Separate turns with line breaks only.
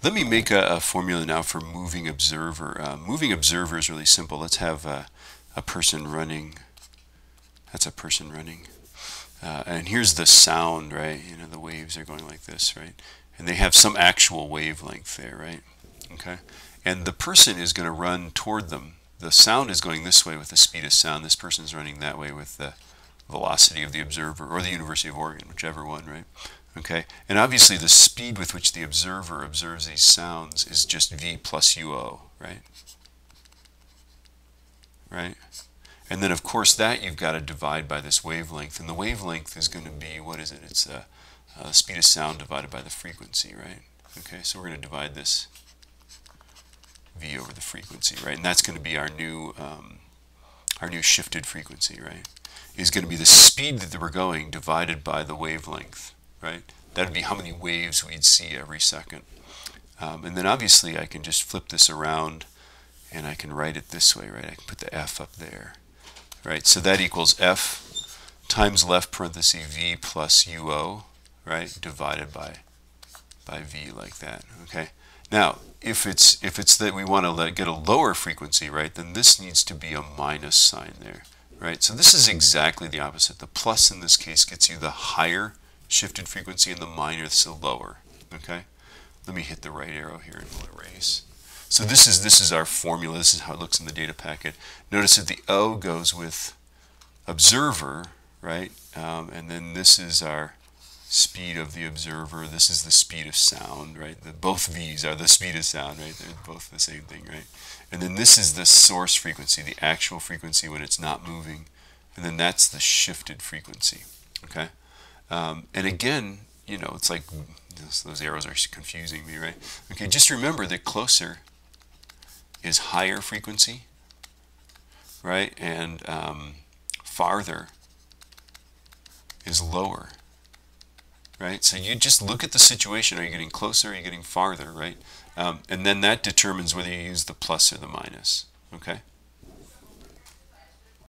Let me make a formula now for moving observer. Moving observer is really simple. Let's have a person running. That's a person running. And here's the sound, right? You know, the waves are going like this, right? And they have some actual wavelength there, right? Okay. And the person is going to run toward them. The sound is going this way with the speed of sound. This person is running that way with the velocity of the observer, or the University of Oregon, whichever one, right? Okay. And obviously the speed with which the observer observes these sounds is just v plus uo, right? Right? And then of course that you've got to divide by this wavelength, and the wavelength is going to be, what is it? It's the speed of sound divided by the frequency, right? Okay, so we're going to divide this v over the frequency, right? And that's going to be our new shifted frequency, right? Is going to be the speed that we're going divided by the wavelength, right? That would be how many waves we'd see every second. And then obviously I can just flip this around and I can write it this way, right? I can put the f up there, right? So that equals f times left parenthesis v plus uo, right? Divided by v like that, okay? Now, if it's that we want to get a lower frequency, right, then this needs to be a minus sign there, right? So this is exactly the opposite. The plus in this case gets you the higher shifted frequency and the minus the lower, okay? Let me hit the right arrow here and we'll erase. So this is our formula. This is how it looks in the data packet. Notice that the O goes with observer, right? And then this is our speed of the observer. This is the speed of sound, right? Both V's are the speed of sound, right? They're both the same thing, right? And then this is the source frequency, the actual frequency when it's not moving. And then that's the shifted frequency, okay? And again, you know, it's like those arrows are confusing me, right? Okay, just remember that closer is higher frequency, right? And farther is lower, right? So you just look at the situation. Are you getting closer? Are you getting farther, right? And then that determines whether you use the plus or the minus, okay?